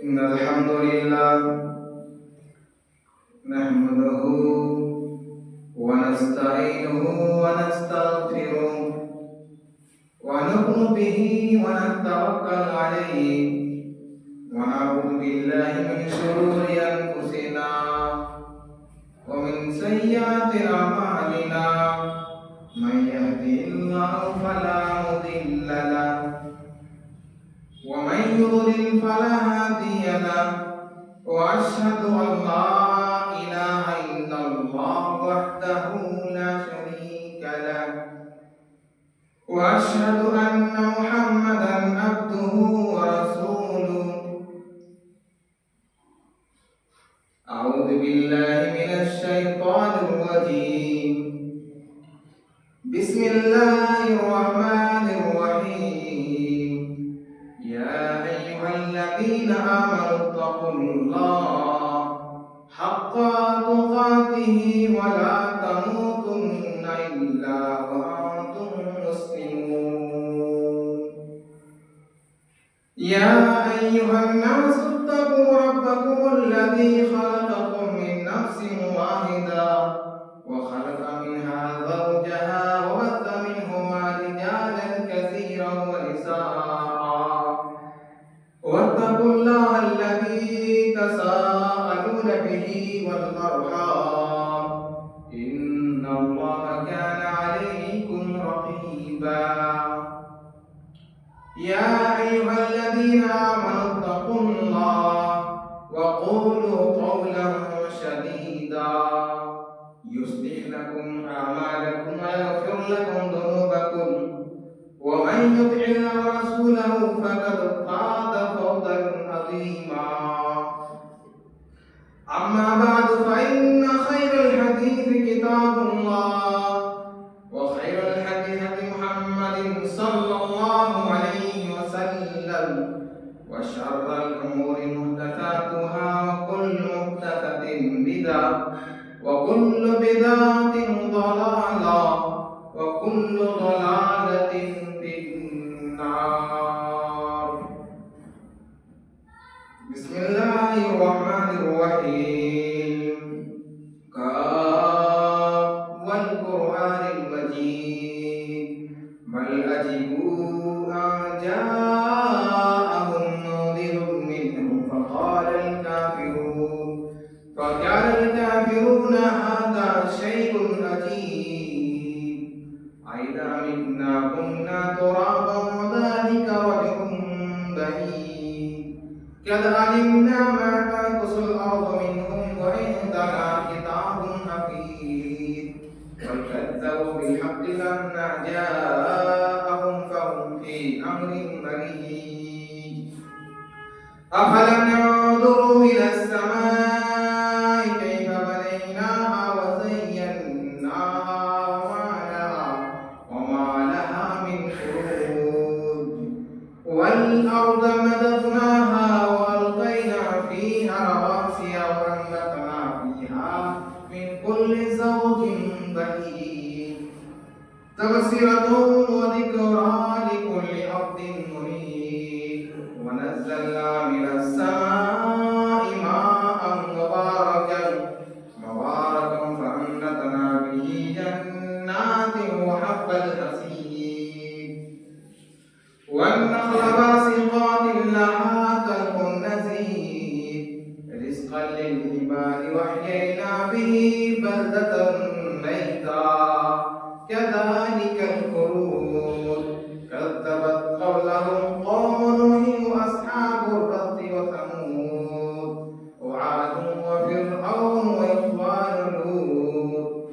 إن الحمد لله نحمده ونستعينه ونستغفره ونؤمن به ونتوكل عليه ونعوذ بالله من شرور أنفسنا ومن سيئات أعمالنا من يهده الله فلا مضل له ومن يضلل فلا هادي له وأشهد أن لا إله إلا الله وحده لا شريك له وأشهد أن محمدا عبده ورسوله أعوذ بالله من الشيطان الرجيم بسم الله الرحمن الرحيم يا أيها الذين آمنوا اتقوا الله حق تقاته ولا تموتن إلا وأنتم مسلمون يا أيها الناس اتقوا ربكم الذي خلقكم من نفس واحدة وخلق منها زوجها وبث منهما رجالا كثيرا ونساء واتقوا الله الذي تساءلون به والأرحام إن الله كان عليكم رقيبا يا أيها الذين آمنوا اتقوا الله وقولوا قولا سديدا يصلح لكم أعمالكم ويغفر لكم ذنوبكم ومن يطع الله ورسوله فقد فاز فوزا عظيما أما بعد فإن خير الحديث كتاب الله وخير الهدي هدي محمد صلى الله عليه وسلم وشر الأمور محدثاتها وكل محدثة بدعة وكل بدعة ضلالة وكل ضلالة في النار بسم الله الرحمن الرحيم قاف والقرآن المجيد بل أجبوا أن جاءهم منذر منهم فقال الكافرون هذا شيء عجيب أإذا متنا كنا ترابا وذلك رجع بعيد قد علمنا ما تنقص الأرض منهم وعندنا كتاب حفيظ بل كذبوا بالحق لما جاءهم فهم في أمر مريج أفلم ينظروا إلى السماء كيف بنيناها وزيناها وما لها من فروج والأرض مددناها وألقينا فيها رواسي وأنبتنا فيها من كل زوج بهيج تبصرة وذكرى لكل عبد منيب ونزلنا من السماء ماء مباركا فأنبتنا به جنات وحب الحصيد والنخل باسقات لها طلع نضيد رزقا للعباد وأحيينا به بلدة ميتا كذلك الخروج كذبت قبلهم قوم نوح وأصحاب الرس وثمود وعاد وفرعون وإخوان لوط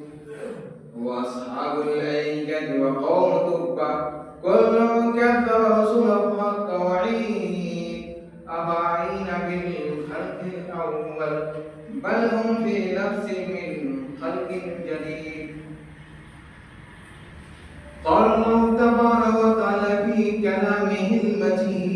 وأصحاب الأيكة وقوم تبع كل كذب رسله حق وعيد أفعينا بالخلق الأول بل هم في نفس من خلق جديد قال الله تبارك وتعالى في كلامه المجيد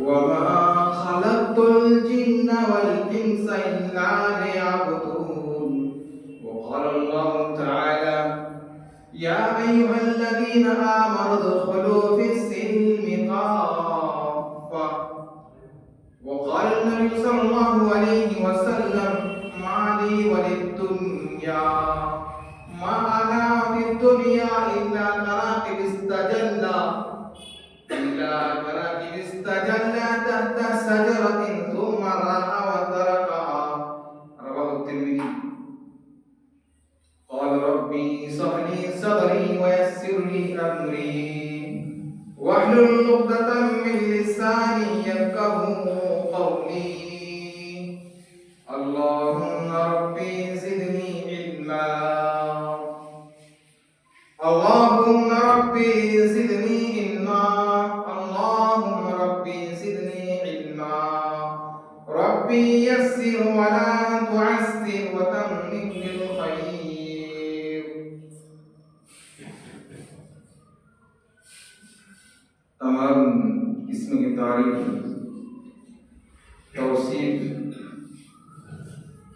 وما خلقت الجن والإنس إلا ليعبدون وقال الله تعالى يا أيها الذين آمنوا ادخلوا في السلم كراكب استجل تحت شجرة ثم راح وتركها. رواه الترمذي. قال ربي اشرح لي صدري ويسر لي أمري واحلل عقدة من لساني يفقهوا قولي. اللهم ربي زدني علما. اللهم ربي زدني علما. اللهم ربي زدني علما. ربي يسر ولا تعسر وتمم بالخير. تمام اسم کی تعریف توصیف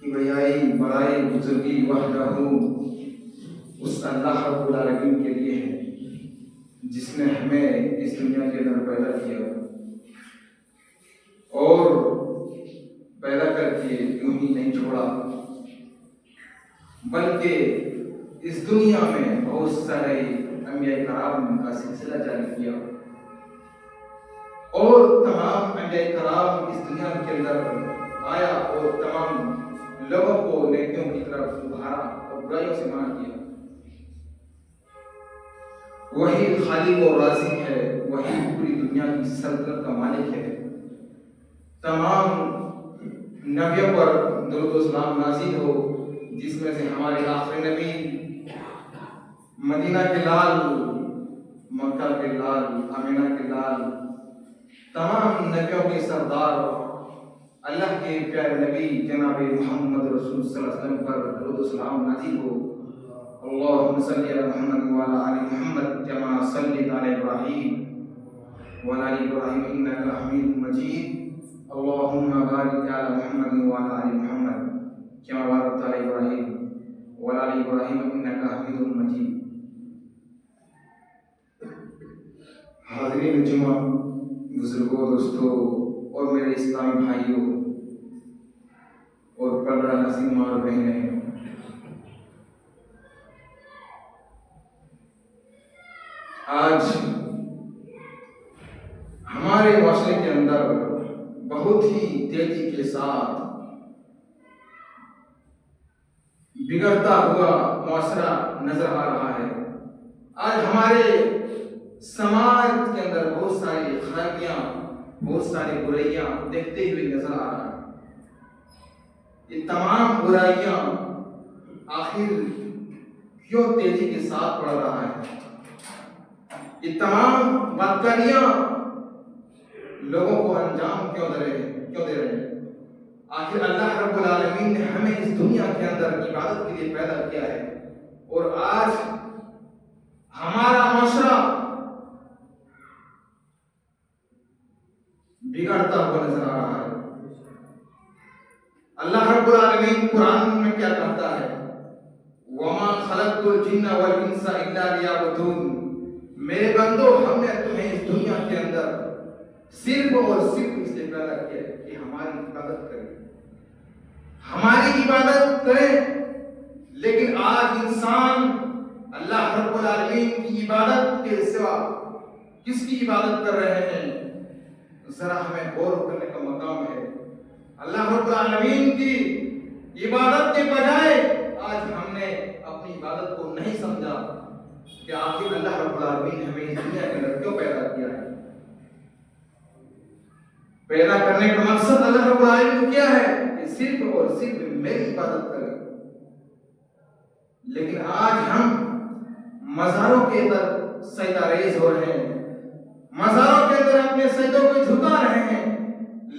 کی بڑائی بزرگی وحدہ اس اللہ رب العالمین کے لیے ہے جس نے ہمیں اس دنیا کے اندر پیدا کیا اور پیدا کر کے یوں ہی نہیں چھوڑا، بلکہ اس دنیا میں بہت سارے انبیاء کرام کا سلسلہ جاری کیا اور تمام انبیاء کرام اس دنیا کے اندر آیا اور تمام لوگوں کو نیکیوں کی طرف ابھارا اور برائیوں سے منع کیا۔ وہی خالق و رازق ہے، وہی پوری دنیا کی سلطنت کا مالک ہے۔ تمام نبیوں پر درود و سلام نازل ہو، جس میں سے ہمارے آخری نبی مدینہ کے لال، مکہ کے لال، آمینہ کے لال، تمام نبیوں کے سردار اللہ کے پیارے نبی جناب محمد رسول صلی اللہ علیہ وسلم پر درود و سلام نازل ہو۔ اللهم صل على محمد وعلى آل محمد كما صليت على إبراهيم وعلى آل إبراهيم إنك حميد مجيد. اللهم بارك على محمد وعلى آل محمد كما باركت على إبراهيم وعلى آل إبراهيم إنك حميد مجيد. حاضرین جمعہ، بزرگوں، دوستوں اور میرے اسلامی بھائیوں اور پردہ نشین ماں اور بہنیں، آج ہمارے معاشرے کے اندر بہت ہی تیزی کے ساتھ بگڑتا ہوا معاشرہ نظر آ رہا ہے۔ آج ہمارے سماج کے اندر بہت ساری خرابیاں، بہت ساری برائیاں دیکھتے ہوئے نظر آ رہا ہے۔ یہ تمام برائیاں آخر کیوں تیزی کے ساتھ بڑھ رہا ہے؟ یہ تمام بدکاریاں لوگوں کو انجام کیوں دے رہے ہیں؟ آخر اللہ رب العالمین نے ہمیں اس دنیا کے اندر عبادت کے لیے پیدا کیا ہے، اور آج ہمارا معاشرہ بگڑتا ہوا نظر آ رہا ہے۔ اللہ رب العالمین قرآن میں کیا کہتا ہے؟ وَمَا خَلَقْتُ الْجِنَّ وَالْإِنسَ إِلَّا لِيَعْبُدُونِ، میرے بندو، ہم نے تمہیں اس دنیا کے اندر صرف اور صرف اس لیے پیدا کیا ہے کہ ہماری عبادت کریں، ہماری عبادت کریں۔ لیکن آج انسان اللہ رب العالمین کی عبادت کے سوا کس کی عبادت کر رہے ہیں؟ ذرا ہمیں غور کرنے کا مقام ہے۔ اللہ رب العالمین کی عبادت کے بجائے آج ہم نے اپنی عبادت کو نہیں سمجھا کہ آخر اللہ رب العالمین نے ہمیں اس دنیا کے اندر کیوں پیدا کیا ہے۔ پیدا کرنے کا مقصد اللہ رب العالمین کو کیا ہے کہ صرف اور صرف میری عبادت کریں۔ لیکن آج ہم مزاروں کے اندر سجدہ ریز ہو رہے ہیں، مزاروں کے اندر اپنے سجدوں کو جھکا رہے ہیں،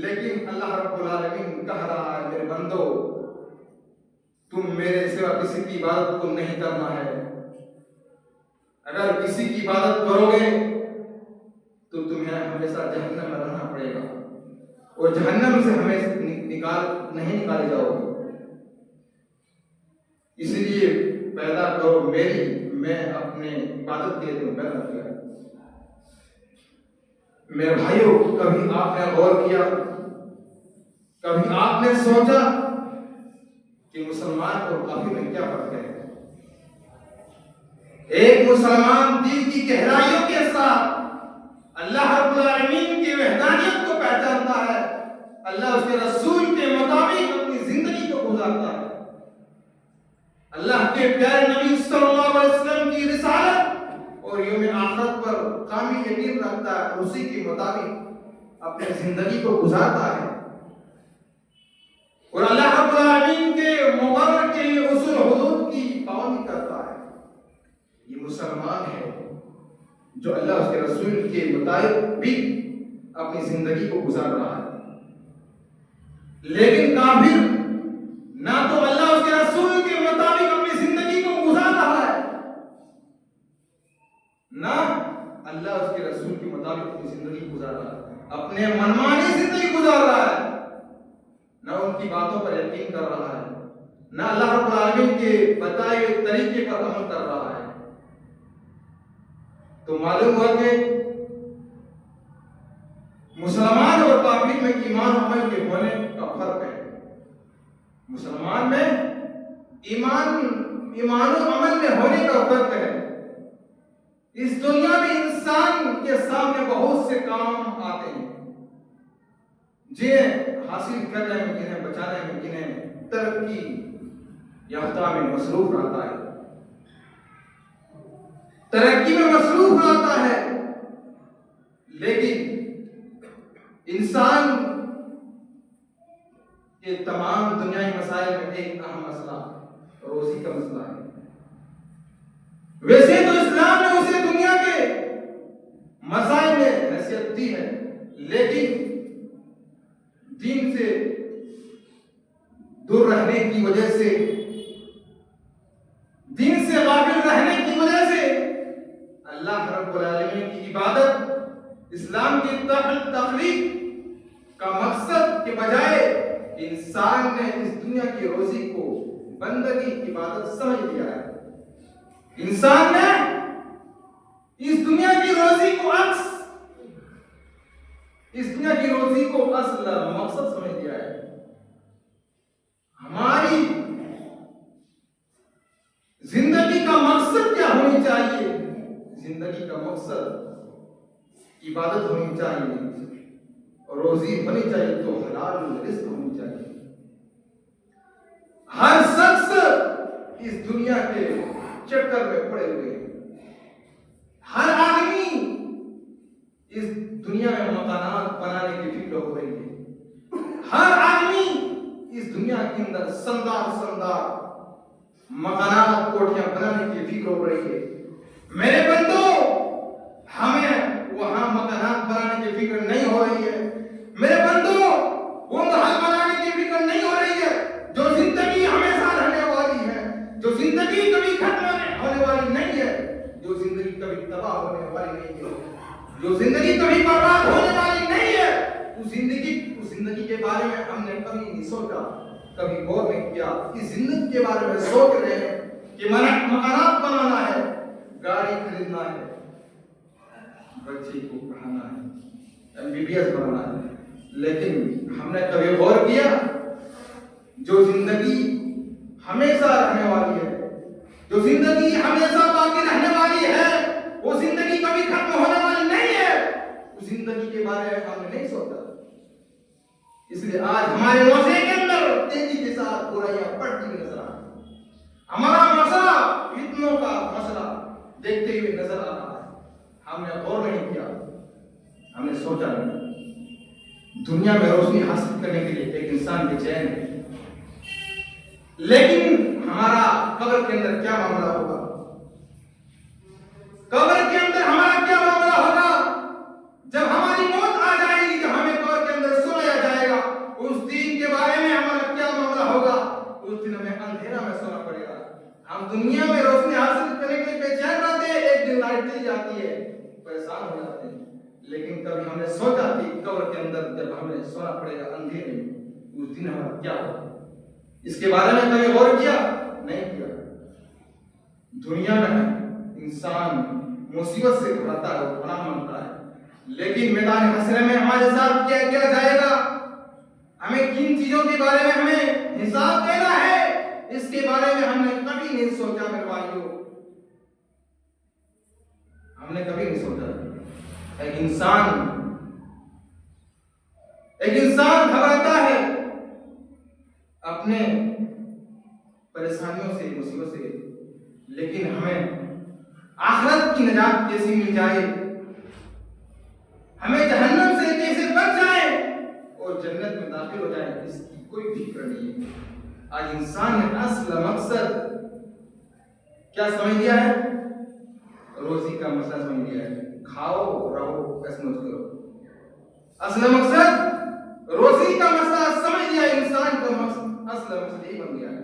لیکن اللہ رب العالمین کہہ رہا ہے میرے بندو، تم میرے سوا کسی کی عبادت کو نہیں کرنا ہے۔ اگر کسی کی عبادت کرو گے تو تمہیں ہمیشہ جہنم میں رہنا پڑے گا، اور جہنم سے ہمیشہ نہیں نکالے جاؤ گے۔ اس لیے پیدا کرو میری، میں اپنے عبادت کے لیے پیدا کیا ہے۔ میرے بھائیوں، کبھی آپ نے غور کیا، کبھی آپ نے سوچا کہ مسلمان اور کافر میں کیا فرق ہے؟ ایک مسلمان دل کی گہرائیوں کے ساتھ اللہ رب العالمین کی وحدانیت کو پہچانتا ہے، اللہ اس کے رسول کے مطابق اپنی زندگی کو گزارتا ہے، اللہ کے پیارے نبی صلی اللہ علیہ وسلم کی رسالت اور یوم آخرت پر کامل یقین رکھتا ہے اور اسی کے مطابق اپنی زندگی کو گزارتا ہے، اور اللہ رب العالمین کے مقرر کے اصول حدود کی پابندی کرتا ہے، یہ مسلمان ہے جو اللہ اس کے رسول کے مطابق بھی اپنی زندگی کو گزار رہا ہے۔ لیکن کافر نہ تو اللہ اس کے رسول کے مطابق اپنی زندگی کو گزار رہا ہے، نہ اللہ اس کے رسول کے مطابق اپنی زندگی گزار رہا ہے، اپنے منمانی زندگی گزار رہا ہے، نہ ان کی باتوں پر یقین کر رہا ہے، نہ اللہ رب العالمین کے بتائے ہوئے طریقے پر عمل کر رہا ہے۔ تو معلوم ہوا کہ مسلمان اور کافر میں ایمان عمل کے ہونے کا فرق ہے۔ مسلمان میں ایمان و عمل میں ہونے کا فرق ہے۔ اس دنیا میں انسان کے سامنے بہت سے کام آتے ہیں جنہیں حاصل کرنے میں، جنہیں بچانے میں، جنہیں ترقی یافتہ میں مصروف رہتا ہے، ترقی میں مصروف رہتا ہے، لیکن انسان کے تمام دنیائی مسائل میں ایک اہم مسئلہ روزی کا مسئلہ ہے۔ ویسے تو اسلام نے اسے دنیا کے مسائل میں حیثیت دی ہے، لیکن دین سے دور رہنے کی وجہ سے، دین سے غافل رہنے کی وجہ سے اللہ رب العالمین کی عبادت، اسلام کی تخلیق کا مقصد کے بجائے انسان نے اس دنیا کی روزی کو بندگی عبادت سمجھ لیا ہے۔ انسان نے اس دنیا کی روزی کو اصل مقصد سمجھ لیا ہے۔ ہماری زندگی کا مقصد کیا ہونی چاہیے؟ زندگی کا مقصد عبادت ہونی چاہیے، اور روزی ہونی چاہیے تو حلال رزق ہونی چاہیے۔ ہر شخص اس دنیا کے چکر میں پڑے ہوئے ہیں، ہر آدمی اس دنیا میں مکانات بنانے کی فکر ہو رہی ہے، ہر آدمی اس دنیا کے اندر شاندار مکانات، کوٹھیاں بنانے کی فکر ہو رہی ہے۔ میرے بندو، ہمیں وہاں مکانات بنانے کی فکر نہیں ہو رہی ہے، میرے بندو وہ محل بنانے کی فکر نہیں ہو رہی ہے جو زندگی ہمیشہ رہنے والی ہے، جو زندگی کبھی ختم ہونے والی نہیں ہے، جو زندگی کبھی تباہ ہونے والی نہیں ہے، جو زندگی کبھی برباد ہونے والی نہیں ہے۔ اس زندگی کے بارے میں ہم نے کبھی نہیں سوچا، کبھی غور نہیں کیا۔ اس زندگی کے بارے میں سوچ رہے ہیں کہ مکانات بنانا ہے، گاڑی خریدنا ہے، بچے کو پڑھانا ہے، MBBS بنانا ہے، لیکن ہم نے کبھی غور کیا جو زندگی ہمیشہ رہنے والی ہے، جو زندگی ہمیشہ باقی رہنے والی ہے، وہ زندگی کبھی ختم ہونے والی نہیں ہے، اس زندگی کے بارے میں ہم نے نہیں سوچا۔ اس لیے آج ہمارے معاشرے کے اندر تیزی کے ساتھ برائیاں بڑھتی ہوئی نظر آ رہی ہیں۔ ہمارا مسئلہ فتنوں کا مسئلہ دیکھتے ہوئے نظر آ رہا ہے۔ ہم نے غور نہیں کیا، ہم نے سوچا نہیں۔ دنیا میں روشنی حاصل کرنے کے لیے ایک انسان بے چین ہے، لیکن ہمارا قبر کے اندر کیا معاملہ ہوگا؟ قبر کے اندر ہمارا کیا معاملہ ہوگا؟ جب ہماری موت آ جائے گی، جب ہمیں قبر کے اندر سویا جائے گا، اس دن کے بارے میں ہمارا کیا معاملہ ہوگا؟ اس دن ہمیں اندھیرا میں سونا پڑے گا۔ ہم دنیا میں روشنی حاصل کرنے کے لیے بے چین رہتے ہیں، ایک دن لائٹ چلی جاتی ہے، پریشان ہو جاتے ہیں، لیکن کبھی ہم نے سوچا کہ قبر کے اندر جب ہمیں سونا پڑے گا اندھیرے میں، اس دن ہمارا کیا ہوگا؟ اس کے بارے میں کبھی غور کیا؟ نہیں کیا۔ دنیا میں انسان مصیبت سے گھبراتا ہے، پناہ مانگتا ہے، لیکن میدان حشر میں ہمارے ساتھ کیا کیا جائے گا؟ ہمیں کن چیزوں کے بارے میں ہمیں حساب دینا ہے، اس کے بارے میں ہم نے کبھی نہیں سوچا۔ میرے بھائیوں، ہم نے کبھی نہیں سوچا۔ ایک انسان گھبراتا ہے اپنے پریشانیوں سے، مصیبت سے، لیکن ہمیں آخرت کی نجات کیسے مل جائے، ہمیں جہنم سے کیسے بچ جائے اور جنت میں داخل ہو جائے، اس کی کوئی فکر نہیں ہے۔ آج انسان نے اصل مقصد کیا سمجھ لیا ہے؟ روزی کا مسئلہ سمجھ لیا ہے، کھاؤ رہو ایسے مت کرو۔ اصل مقصد روزی کا مسئلہ سمجھ لیا، انسان کا اصل مقصد یہی بن گیا ہے۔